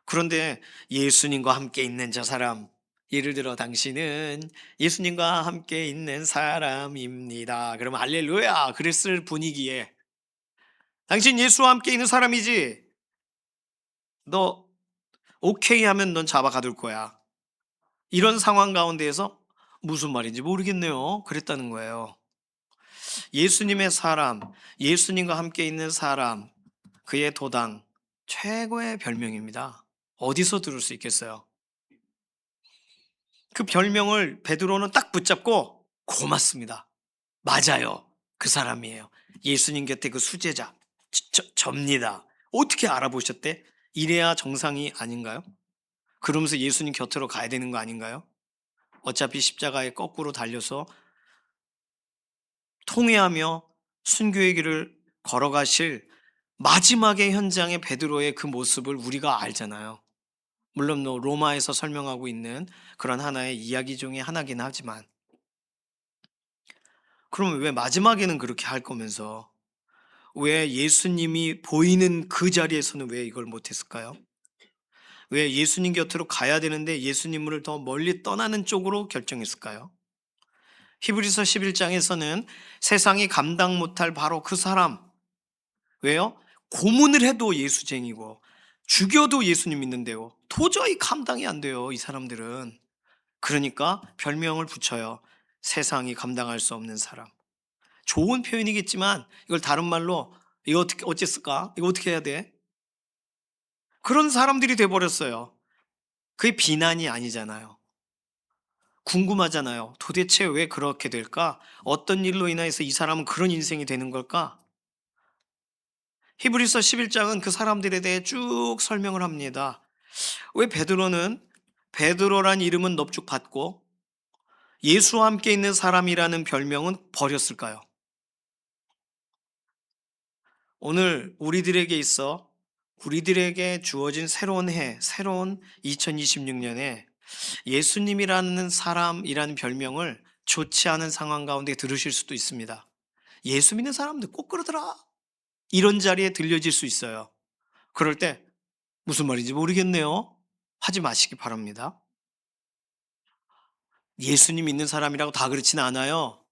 그런데 예수님과 함께 있는 저 사람, 예를 들어 당신은 예수님과 함께 있는 사람입니다. 그러면 할렐루야 그랬을 분위기에 당신 예수와 함께 있는 사람이지? 너 오케이 하면 넌 잡아 가둘 거야. 이런 상황 가운데에서 무슨 말인지 모르겠네요. 그랬다는 거예요. 예수님의 사람, 예수님과 함께 있는 사람, 그의 도당, 최고의 별명입니다. 어디서 들을 수 있겠어요? 그 별명을 베드로는 딱 붙잡고 고맙습니다. 맞아요. 그 사람이에요. 예수님 곁에 그 수제자, 접니다. 어떻게 알아보셨대? 이래야 정상이 아닌가요? 그러면서 예수님 곁으로 가야 되는 거 아닌가요? 어차피 십자가에 거꾸로 달려서 통회하며 순교의 길을 걸어가실 마지막의 현장의 베드로의 그 모습을 우리가 알잖아요. 물론 로마에서 설명하고 있는 그런 하나의 이야기 중에 하나긴 하지만 그러면 왜 마지막에는 그렇게 할 거면서 왜 예수님이 보이는 그 자리에서는 왜 이걸 못했을까요? 왜 예수님 곁으로 가야 되는데 예수님을 더 멀리 떠나는 쪽으로 결정했을까요? 히브리서 11장에서는 세상이 감당 못할 바로 그 사람, 왜요? 고문을 해도 예수쟁이고 죽여도 예수님 믿는데요. 도저히 감당이 안 돼요, 이 사람들은. 그러니까 별명을 붙여요. 세상이 감당할 수 없는 사람. 좋은 표현이겠지만 이걸 다른 말로 이거 어떻게 어쨌을까? 이거 어떻게 해야 돼? 그런 사람들이 돼 버렸어요. 그게 비난이 아니잖아요. 궁금하잖아요. 도대체 왜 그렇게 될까? 어떤 일로 인해서 이 사람은 그런 인생이 되는 걸까? 히브리서 11장은 그 사람들에 대해 쭉 설명을 합니다. 왜 베드로는 베드로란 이름은 넙죽 받고 예수와 함께 있는 사람이라는 별명은 버렸을까요? 오늘 우리들에게 주어진 새로운 해, 새로운 2026년에 예수님이라는 사람이라는 별명을 좋지 않은 상황 가운데 들으실 수도 있습니다. 예수 믿는 사람들 꼭 그러더라. 이런 자리에 들려질 수 있어요. 그럴 때 무슨 말인지 모르겠네요. 하지 마시기 바랍니다. 예수님 믿는 사람이라고 다 그렇진 않아요.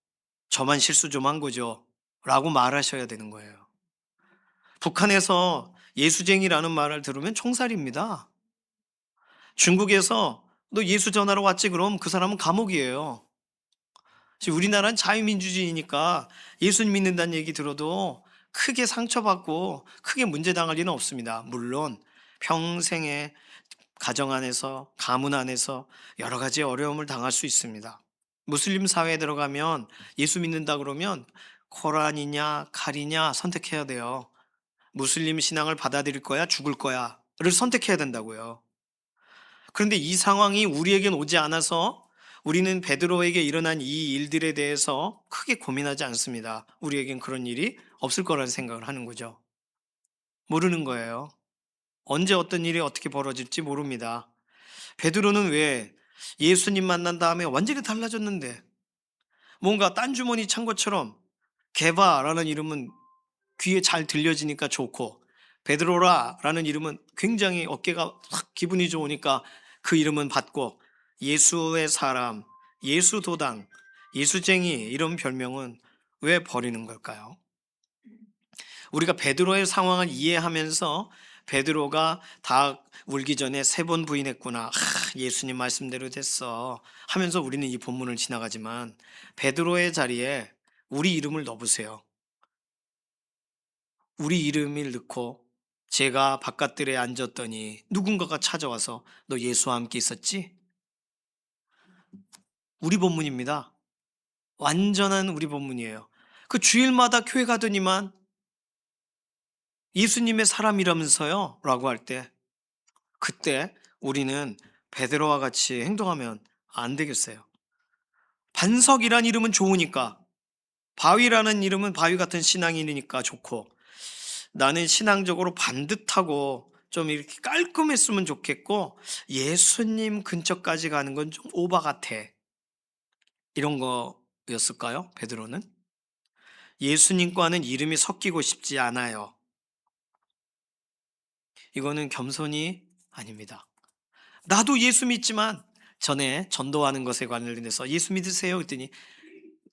저만 실수 좀 한 거죠. 라고 말하셔야 되는 거예요. 북한에서 예수쟁이라는 말을 들으면 총살입니다. 중국에서 너 예수 전하러 왔지 그럼 그 사람은 감옥이에요. 지금 우리나라는 자유민주주의니까 예수님 믿는다는 얘기 들어도 크게 상처받고 크게 문제당할 일은 없습니다. 물론 평생의 가정 안에서 가문 안에서 여러 가지 어려움을 당할 수 있습니다. 무슬림 사회에 들어가면 예수 믿는다 그러면 코란이냐 칼이냐 선택해야 돼요. 무슬림 신앙을 받아들일 거야 죽을 거야를 선택해야 된다고요. 그런데 이 상황이 우리에겐 오지 않아서 우리는 베드로에게 일어난 이 일들에 대해서 크게 고민하지 않습니다. 우리에겐 그런 일이 없을 거라는 생각을 하는 거죠. 모르는 거예요. 언제 어떤 일이 어떻게 벌어질지 모릅니다. 베드로는 왜 예수님 만난 다음에 완전히 달라졌는데 뭔가 딴 주머니 찬 것처럼 게바라는 이름은 귀에 잘 들려지니까 좋고 베드로라라는 이름은 굉장히 어깨가 확 기분이 좋으니까 그 이름은 받고 예수의 사람, 예수 도당, 예수쟁이 이런 별명은 왜 버리는 걸까요? 우리가 베드로의 상황을 이해하면서 베드로가 다 울기 전에 3번 부인했구나. 예수님 말씀대로 됐어. 하면서 우리는 이 본문을 지나가지만 베드로의 자리에 우리 이름을 넣어보세요. 우리 이름을 넣고 제가 바깥들에 앉았더니 누군가가 찾아와서 너 예수와 함께 있었지? 우리 본문입니다. 완전한 우리 본문이에요. 그 주일마다 교회 가더니만 예수님의 사람이라면서요? 라고 할 때 그때 우리는 베드로와 같이 행동하면 안 되겠어요. 반석이란 이름은 좋으니까 바위라는 이름은 바위 같은 신앙인이니까 좋고 나는 신앙적으로 반듯하고 좀 이렇게 깔끔했으면 좋겠고 예수님 근처까지 가는 건 좀 오바 같아. 이런 거였을까요? 베드로는? 예수님과는 이름이 섞이고 싶지 않아요. 이거는 겸손이 아닙니다. 나도 예수 믿지만 전에 전도하는 것에 관련해서 예수 믿으세요? 그랬더니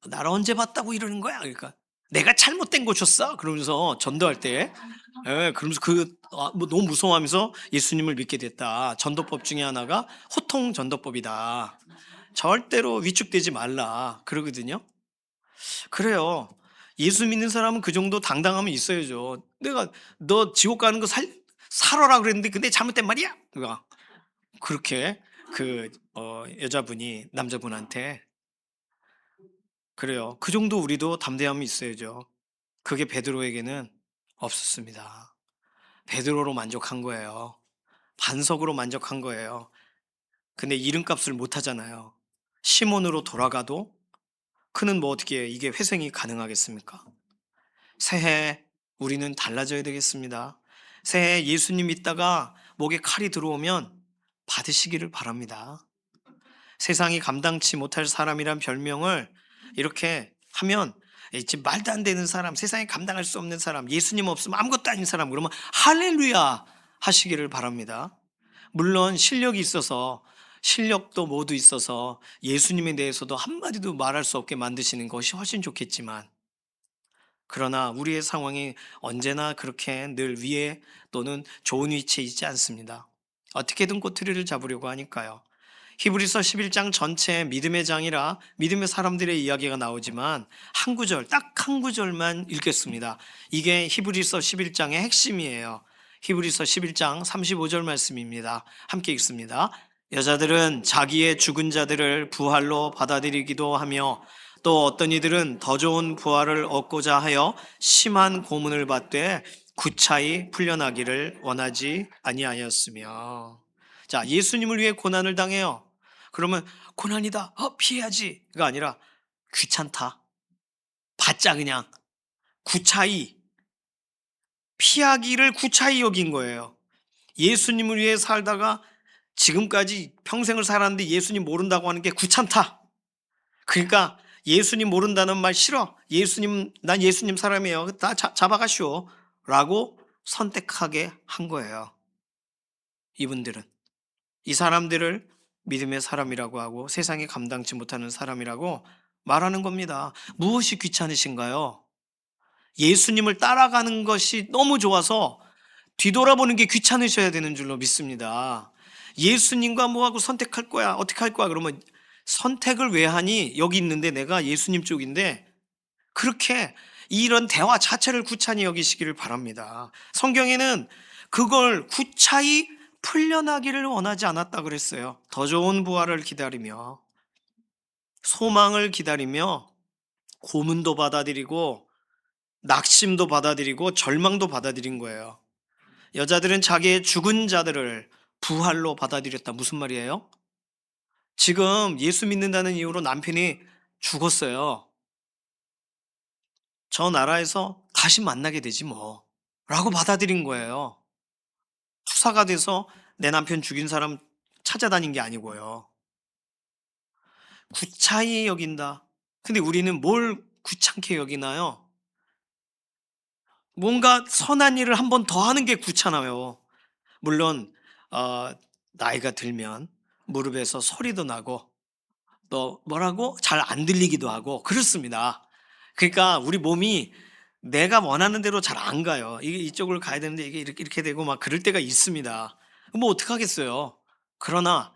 나를 언제 봤다고 이러는 거야? 그러니까 내가 잘못된 거 줬어? 그러면서 전도할 때 그러면서 뭐 너무 무서워하면서 예수님을 믿게 됐다. 전도법 중에 하나가 호통 전도법이다. 절대로 위축되지 말라 그러거든요. 그래요. 예수 믿는 사람은 그 정도 당당함이 있어야죠. 내가 너 지옥 가는 거 살아라 그랬는데 근데 잘못된 말이야. 그렇게 여자분이 남자분한테 그래요. 그 정도 우리도 담대함이 있어야죠. 그게 베드로에게는 없었습니다. 베드로로 만족한 거예요. 반석으로 만족한 거예요. 근데 이름값을 못 하잖아요. 시몬으로 돌아가도 그는 뭐 어떻게 이게 회생이 가능하겠습니까? 새해 우리는 달라져야 되겠습니다. 새해 예수님 믿다가 목에 칼이 들어오면 받으시기를 바랍니다. 세상이 감당치 못할 사람이란 별명을 이렇게 하면 지금 말도 안 되는 사람, 세상에 감당할 수 없는 사람, 예수님 없으면 아무것도 아닌 사람, 그러면 할렐루야 하시기를 바랍니다. 물론 실력이 있어서, 실력도 모두 있어서 예수님에 대해서도 한마디도 말할 수 없게 만드시는 것이 훨씬 좋겠지만, 그러나 우리의 상황이 언제나 그렇게 늘 위에 또는 좋은 위치에 있지 않습니다. 어떻게든 꼬투리를 잡으려고 하니까요. 히브리서 11장 전체 믿음의 장이라 믿음의 사람들의 이야기가 나오지만 한 구절, 딱 한 구절만 읽겠습니다. 이게 히브리서 11장의 핵심이에요. 히브리서 11장 35절 말씀입니다. 함께 읽습니다. 여자들은 자기의 죽은 자들을 부활로 받아들이기도 하며 또 어떤 이들은 더 좋은 부활을 얻고자 하여 심한 고문을 받되 구차히 풀려나기를 원하지 아니하였으며. 자, 예수님을 위해 고난을 당해요. 그러면 고난이다, 피해야지가 아니라 귀찮다, 받자, 그냥 구차히, 피하기를 구차히 여긴 거예요. 예수님을 위해 살다가 지금까지 평생을 살았는데 예수님 모른다고 하는 게 귀찮다. 그러니까 예수님 모른다는 말 싫어, 난 예수님 사람이에요, 다 잡아가시오 라고 선택하게 한 거예요. 이분들은, 이 사람들을 믿음의 사람이라고 하고 세상에 감당치 못하는 사람이라고 말하는 겁니다. 무엇이 귀찮으신가요? 예수님을 따라가는 것이 너무 좋아서 뒤돌아보는 게 귀찮으셔야 되는 줄로 믿습니다. 예수님과 뭐하고 선택할 거야, 어떻게 할 거야, 그러면 선택을 왜 하니? 여기 있는데 내가 예수님 쪽인데. 그렇게 이런 대화 자체를 구차히 여기시기를 바랍니다. 성경에는 그걸 구차히 풀려나기를 원하지 않았다 그랬어요. 더 좋은 부활을 기다리며, 소망을 기다리며, 고문도 받아들이고 낙심도 받아들이고 절망도 받아들인 거예요. 여자들은 자기의 죽은 자들을 부활로 받아들였다. 무슨 말이에요? 지금 예수 믿는다는 이유로 남편이 죽었어요. 저 나라에서 다시 만나게 되지 뭐 라고 받아들인 거예요. 투사가 돼서 내 남편 죽인 사람 찾아다닌 게 아니고요. 구차히 여긴다. 근데 우리는 뭘 귀찮게 여기나요? 뭔가 선한 일을 한 번 더 하는 게 귀찮아요. 물론 나이가 들면 무릎에서 소리도 나고 또 뭐라고 잘 안 들리기도 하고 그렇습니다. 그러니까 우리 몸이 내가 원하는 대로 잘 안 가요. 이게 이쪽을 가야 되는데 이게 이렇게 되고 막 그럴 때가 있습니다. 뭐 어떡하겠어요. 그러나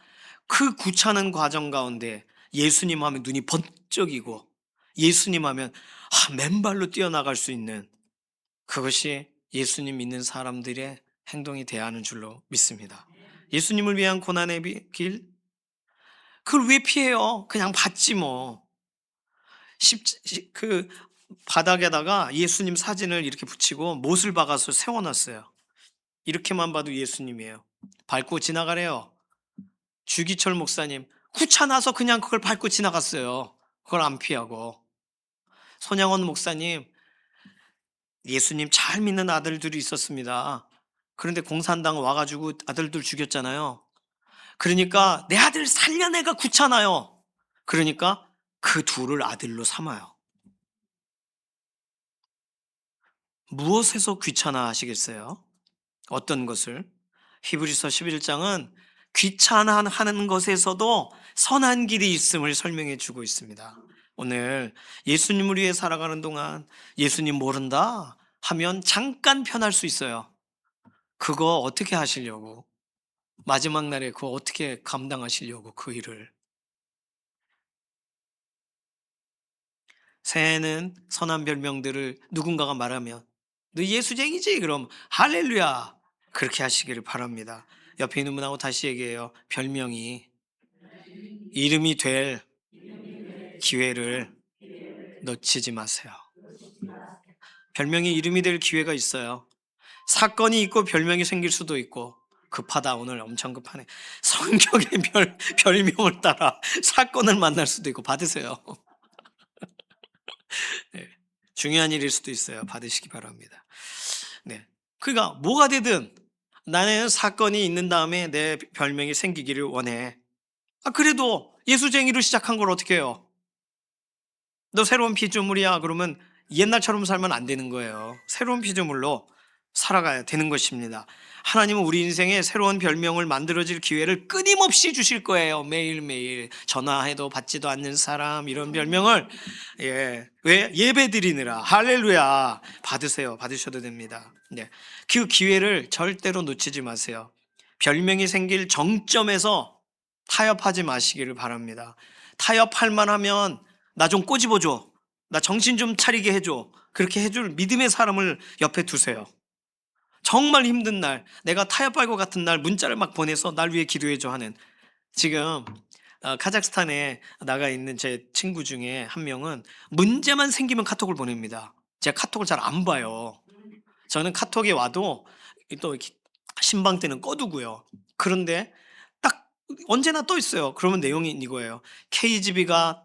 그 귀찮은 과정 가운데 예수님 하면 눈이 번쩍이고 예수님 하면 맨발로 뛰어나갈 수 있는, 그것이 예수님 믿는 사람들의 행동이 돼야 하는 줄로 믿습니다. 예수님을 위한 고난의 길, 그걸 왜 피해요? 그냥 받지 뭐. 그 바닥에다가 예수님 사진을 이렇게 붙이고 못을 박아서 세워놨어요. 이렇게만 봐도 예수님이에요. 밟고 지나가래요. 주기철 목사님 귀찮아서 그냥 그걸 밟고 지나갔어요. 그걸 안 피하고. 손양원 목사님, 예수님 잘 믿는 아들들이 있었습니다. 그런데 공산당 와가지고 아들들 죽였잖아요. 그러니까 내 아들 살려내가 귀찮아요. 그러니까 그 둘을 아들로 삼아요. 무엇에서 귀찮아 하시겠어요? 어떤 것을? 히브리서 11장은 귀찮아하는 것에서도 선한 길이 있음을 설명해 주고 있습니다. 오늘 예수님을 위해 살아가는 동안 예수님 모른다 하면 잠깐 편할 수 있어요. 그거 어떻게 하시려고? 마지막 날에 그거 어떻게 감당하시려고 그 일을? 새해에는 선한 별명들을 누군가가 말하면 너 예수쟁이지? 그럼 할렐루야 그렇게 하시기를 바랍니다. 옆에 있는 분하고 다시 얘기해요. 별명이 이름이 될 기회를 놓치지 마세요. 별명이 이름이 될 기회가 있어요. 사건이 있고 별명이 생길 수도 있고. 급하다, 오늘 엄청 급하네. 성경의 별명을 따라 사건을 만날 수도 있고. 받으세요. 네, 중요한 일일 수도 있어요. 받으시기 바랍니다. 네, 그러니까 뭐가 되든 나는 사건이 있는 다음에 내 별명이 생기기를 원해. 그래도 예수쟁이로 시작한 걸 어떻게 해요? 너 새로운 피조물이야. 그러면 옛날처럼 살면 안 되는 거예요. 새로운 피조물로 살아가야 되는 것입니다. 하나님은 우리 인생에 새로운 별명을 만들어질 기회를 끊임없이 주실 거예요. 매일매일 전화해도 받지도 않는 사람, 이런 별명을 왜? 예배 드리느라. 할렐루야. 받으세요. 받으셔도 됩니다. 그 기회를 절대로 놓치지 마세요. 별명이 생길 정점에서 타협하지 마시기를 바랍니다. 타협할 만하면 나 좀 꼬집어줘, 나 정신 좀 차리게 해줘, 그렇게 해줄 믿음의 사람을 옆에 두세요. 정말 힘든 날, 내가 타협할 것 같은 날 문자를 막 보내서 날 위해 기도해줘 하는, 지금 카자흐스탄에 나가 있는 제 친구 중에 한 명은 문제만 생기면 카톡을 보냅니다. 제가 카톡을 잘 안 봐요. 저는 카톡에 와도 또 이렇게 신방 때는 꺼두고요. 그런데 딱 언제나 떠 있어요. 그러면 내용이 이거예요. KGB가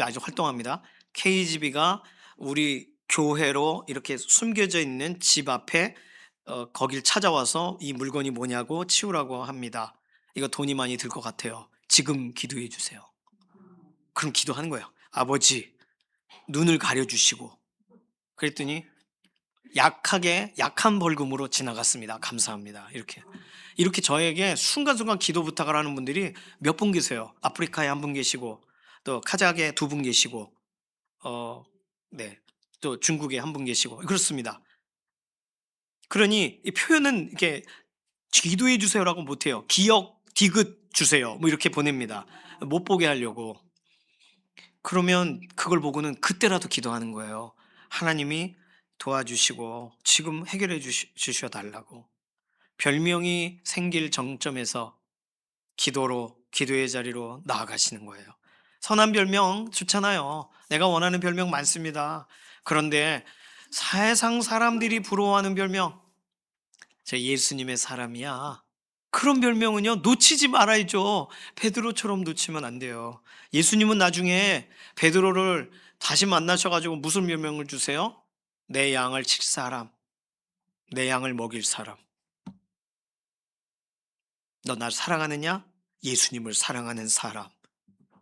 아직 활동합니다. KGB가 우리 교회로 이렇게 숨겨져 있는 집 앞에 거길 찾아와서 이 물건이 뭐냐고 치우라고 합니다. 이거 돈이 많이 들 것 같아요. 지금 기도해 주세요. 그럼 기도하는 거예요. 아버지, 눈을 가려주시고. 그랬더니 약한 벌금으로 지나갔습니다. 감사합니다. 이렇게 저에게 순간순간 기도 부탁을 하는 분들이 몇 분 계세요. 아프리카에 한 분 계시고, 또 카자흐에 2분 계시고, 또 중국에 한 분 계시고, 그렇습니다. 그러니 이 표현은 이렇게 기도해 주세요라고 못해요. 기억, 디귿 주세요. 뭐 이렇게 보냅니다. 못 보게 하려고. 그러면 그걸 보고는 그때라도 기도하는 거예요. 하나님이 도와주시고 지금 해결해 주셔달라고. 별명이 생길 정점에서 기도의 자리로 나아가시는 거예요. 선한 별명 좋잖아요. 내가 원하는 별명 많습니다. 그런데 세상 사람들이 부러워하는 별명, 저 예수님의 사람이야, 그런 별명은요 놓치지 말아야죠. 베드로처럼 놓치면 안 돼요. 예수님은 나중에 베드로를 다시 만나셔가지고 무슨 별명을 주세요? 내 양을 칠 사람, 내 양을 먹일 사람. 너 날 사랑하느냐? 예수님을 사랑하는 사람.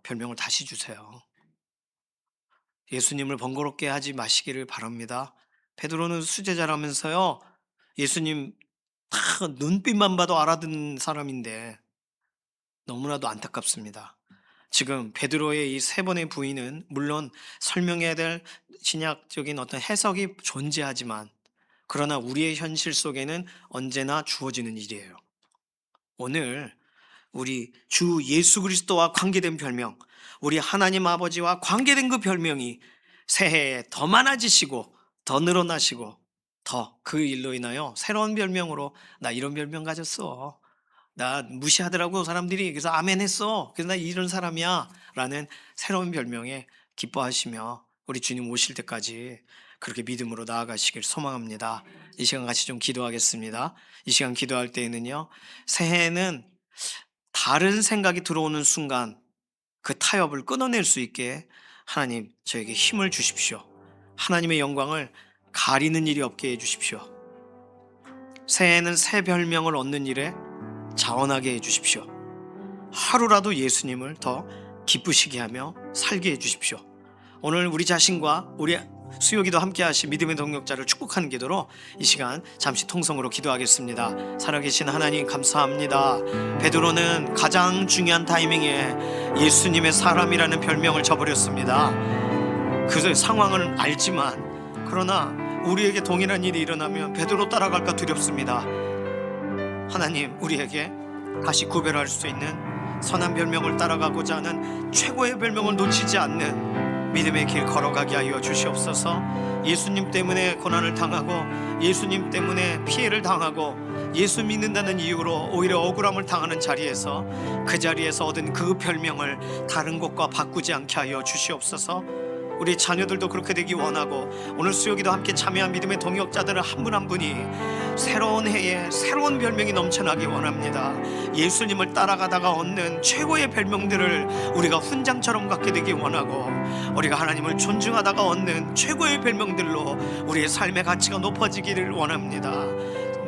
별명을 다시 주세요. 예수님을 번거롭게 하지 마시기를 바랍니다. 베드로는 수제자라면서요, 예수님 다 눈빛만 봐도 알아듣는 사람인데 너무나도 안타깝습니다. 지금 베드로의 이 3번의 부인은 물론 설명해야 될 신약적인 어떤 해석이 존재하지만, 그러나 우리의 현실 속에는 언제나 주어지는 일이에요. 오늘 우리 주 예수 그리스도와 관계된 별명, 우리 하나님 아버지와 관계된 그 별명이 새해에 더 많아지시고 더 늘어나시고, 더 그 일로 인하여 새로운 별명으로, 나 이런 별명 가졌어, 나 무시하더라고 사람들이, 그래서 아멘 했어, 그래서 나 이런 사람이야 라는 새로운 별명에 기뻐하시며 우리 주님 오실 때까지 그렇게 믿음으로 나아가시길 소망합니다. 이 시간 같이 좀 기도하겠습니다. 이 시간 기도할 때에는요, 새해에는 다른 생각이 들어오는 순간 그 타협을 끊어낼 수 있게 하나님 저에게 힘을 주십시오. 하나님의 영광을 가리는 일이 없게 해주십시오. 새해에는 새 별명을 얻는 일에 자원하게 해주십시오. 하루라도 예수님을 더 기쁘시게 하며 살게 해주십시오. 오늘 우리 자신과 우리 수요기도 함께 하신 믿음의 동력자를 축복하는 기도로 이 시간 잠시 통성으로 기도하겠습니다. 살아계신 하나님 감사합니다. 베드로는 가장 중요한 타이밍에 예수님의 사람이라는 별명을 저버렸습니다. 그 상황을 알지만, 그러나 우리에게 동일한 일이 일어나면 베드로 따라갈까 두렵습니다. 하나님, 우리에게 다시 구별할 수 있는 선한 별명을 따라가고자 하는 최고의 별명을 놓치지 않는 믿음의 길 걸어가게 하여 주시옵소서. 예수님 때문에 고난을 당하고 예수님 때문에 피해를 당하고 예수 믿는다는 이유로 오히려 억울함을 당하는 자리에서, 그 자리에서 얻은 그 별명을 다른 곳과 바꾸지 않게 하여 주시옵소서. 우리 자녀들도 그렇게 되기 원하고, 오늘 수요기도 함께 참여한 믿음의 동역자들은 한 분 한 분이 새로운 해에 새로운 별명이 넘쳐나기 원합니다. 예수님을 따라가다가 얻는 최고의 별명들을 우리가 훈장처럼 갖게 되기 원하고, 우리가 하나님을 존중하다가 얻는 최고의 별명들로 우리의 삶의 가치가 높아지기를 원합니다.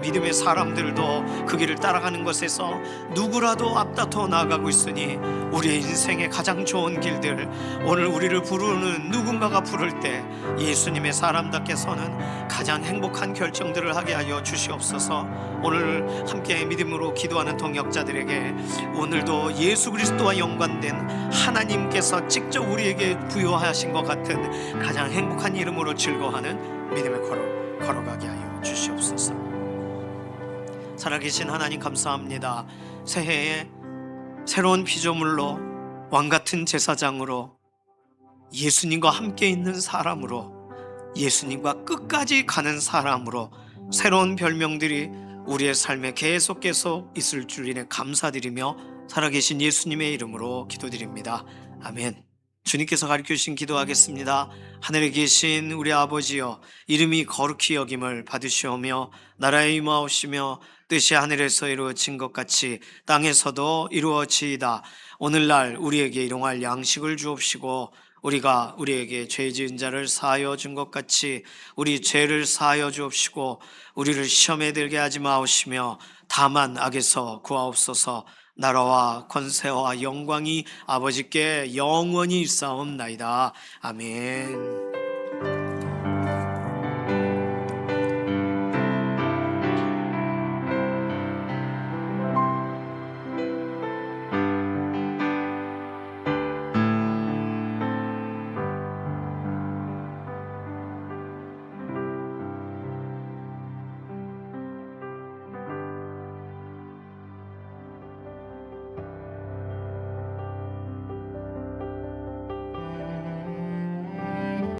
믿음의 사람들도 그 길을 따라가는 것에서 누구라도 앞다퉈 나아가고 있으니 우리의 인생의 가장 좋은 길들, 오늘 우리를 부르는 누군가가 부를 때 예수님의 사람답게서는 가장 행복한 결정들을 하게 하여 주시옵소서. 오늘 함께 믿음으로 기도하는 동역자들에게 오늘도 예수 그리스도와 연관된 하나님께서 직접 우리에게 부여하신 것 같은 가장 행복한 이름으로 즐거워하는 믿음의 걸어가게 하여 주시옵소서. 살아계신 하나님 감사합니다. 새해에 새로운 피조물로 왕같은 제사장으로 예수님과 함께 있는 사람으로 예수님과 끝까지 가는 사람으로 새로운 별명들이 우리의 삶에 계속 있을 줄 인해 감사드리며 살아계신 예수님의 이름으로 기도드립니다. 아멘. 주님께서 가르쳐주신 기도하겠습니다. 하늘에 계신 우리 아버지여, 이름이 거룩히 여김을 받으시오며 나라에 임하옵시며 뜻이 하늘에서 이루어진 것 같이 땅에서도 이루어지이다. 오늘날 우리에게 일용할 양식을 주옵시고 우리가 우리에게 죄 지은 자를 사하여 준 것 같이 우리 죄를 사하여 주옵시고 우리를 시험에 들게 하지 마옵시며 다만 악에서 구하옵소서. 나라와 권세와 영광이 아버지께 영원히 있사옵나이다. 아멘.